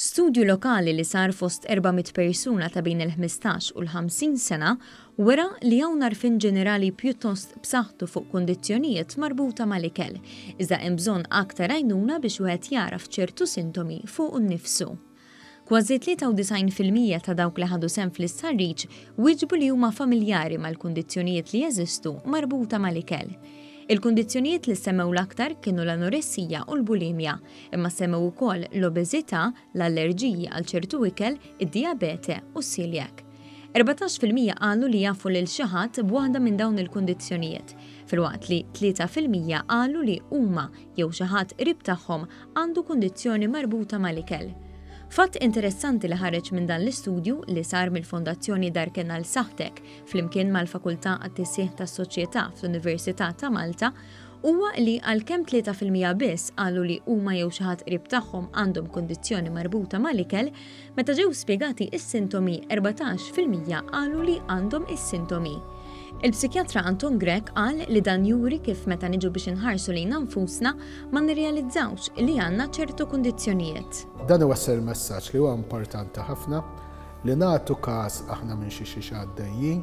Studju lokali li sar fost 400 persuna ta' bejn il-15 u l-50 sena wera li hawn narfin ġenerali pjuttost b'saħħtu fuq kundizzjonijiet marbuta mal-ikel, iżda hemm bżonn aktar għajnuna biex wieħed jaraf ċertu sintomi fuq innifsu. Kważi 93% ta' dawk li ħadu sehem fl-istħarriġ wieġbu li huma familjari mal-kundizzjonijiet li jeżistu marbuta mal-ikel. Il-kundizzjonijiet li semmew l-aktar kienu l-anoressija u l-bulimja, imma semmew ukoll l-obeżità, l-allerġiji għal ċertu ikel, id-diabete u s-celiac. 14% qalu li jafu lil xi ħadd b'waħda minn dawn il-kundizzjonijiet, filwaqt li 3% qalu li huma jew xi ħadd qrib tagħhom għandu kundizzjoni marbuta mal-ikel. Fatt interessanti li ħareġ minn dan l-istudju li sar mill-Fondazzjoni Darkenal Saħtek flimkien mal-Fakultà għat-Tissieħ tas-Soċjetà fl-Università ta' Malta huwa li għalkemm 3% biss qalu li huma jew xi ħadd qrib tagħhom għandhom kundizzjoni marbuta mal-ikel, meta ġew spjegati is-sintomi 14% qalu li għandhom is-sintomi. Il-psikjatra Anton Grek qal li dan juri kif meta niġu biex inħarsu lejn anfusna ma nirrealizzawx li għandna ċertu kundizzjonijiet. Dan iwassal messaġġ li huwa importanti ħafna li nagħtu każ aħna minn xi għaddejjin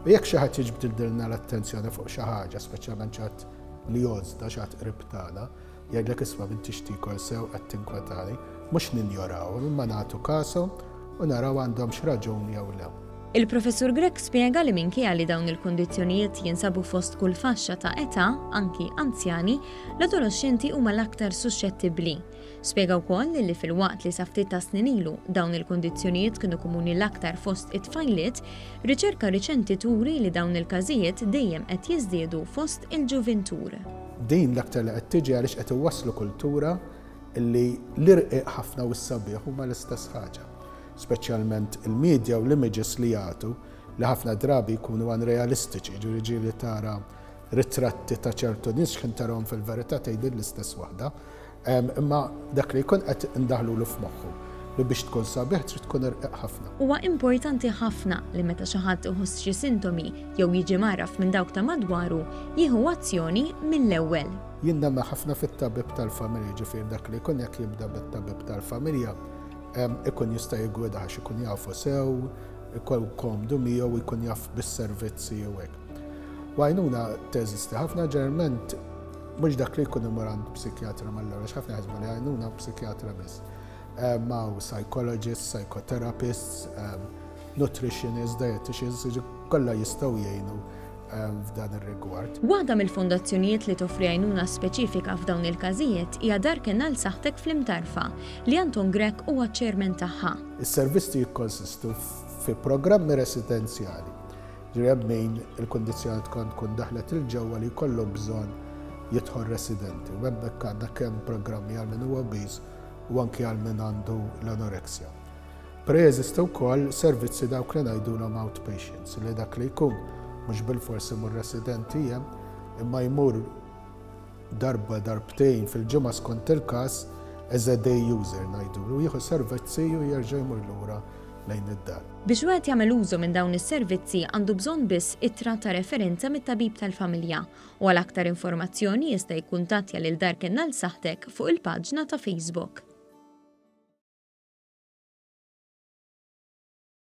u jekk xi ħadd jiġbdilna l-attenzjoni fuq xi ħaġa, speċjalment xi ħadd li jgħożda xi ħadd qrib tagħna, jgħidlek isma' minn tixtikol sew qed tinkwetani, mhux ninjoraw, imma nagħtu każhom u naraw għandhom xi raġuni jew le. Il-Professur Grek spjega li minkejja li dawn il-kundizzjonijiet jinsabu fost kull faxxa ta' età, anki anzjani, l-adolescenti huma l-aktar suscettibbli. Spjega wkoll li fil-waqt li sa ftit ta' snin ilu dawn il-kundizzjonijiet kienu komuni l-aktar fost it-tfajliet, riċerka riċenti turi li dawn il-każijiet dejjem qed jiżdiedu fost il-ġuventur. Din l-aktar li qed tiġi għaliex qed iwasslu kultura li l-irqiq ħafna u s-sabiħ huma l-istess ħaġa. Speċjalment il-medja u l-images li jagħtu li ħafna drabi jkunu unrealistiċi, ġifieri tara ritratti ta' ċertu nies x'kien tarahom fil-verità tgħidil l-istess waħda, imma dak li jkun qed indaħlulu f'moħħu li biex tkun sabiħ trid tkun irqiq ħafna. Huwa importanti ħafna li meta xi ħadd iħoss xi sintomi jew jiġi maraf minn dawk ta' madwaru jieħu azzjoni mill-ewwel. Jien nemmen ħafna fit-tabib tal-familja, ġifier dak li jkun jekk jibda bit-tabib tal-familja ikun jista' jigwidax, ikun jafu sew, ikun komdu miegħu ikun jaf bis-servizzi u hekk. Għajnuna teżisti ħafna ġerment mhux dak li jkun imur għand psikjatra mal-ewwel ħafna ħażma li għajnuna psikjatra biss. Ma' psychologists, psychotherapists, nutritionists, dietitians, kollha jistgħu jgħinu f'dan ir-rigward. Waħda mill-fondazzjonijiet li toffri għajnuna speċifika f'dawn il-każijiet hija Darkenal Saħtek fl-Imtarfa li Anton Grek huwa ċ-chairman tagħha. Is-servizzi jikkonsistu fi programmi residenzjali. Ġifieri min il-kundizzjoni tkun daħlet il-ġewwa li jkollhom bżonn jidħol residenti. U hemmhekk għandna kemm programmi għal min huwa obeż u anke għal min għandu l-anoreksja. Preżistu wkoll servizzi dawk li ngħidulhom outpatients li dak li jkun mhux bil-forsi mur residenti imma jmur darba darbtejn fil-ġimgħa skont il-każ as a day user ngħidulu jieħu servizzi u jerġa' jmur lura lejn id-dar. Biex wieħed jagħmel użu minn dawn is-servizzi għandu bżonn biss ittra ta' referenza mit-tabib tal-familja u għal aktar informazzjoni jista' jikkuntattja lil Darkenal Saħtek fuq il-paġna ta' Facebook.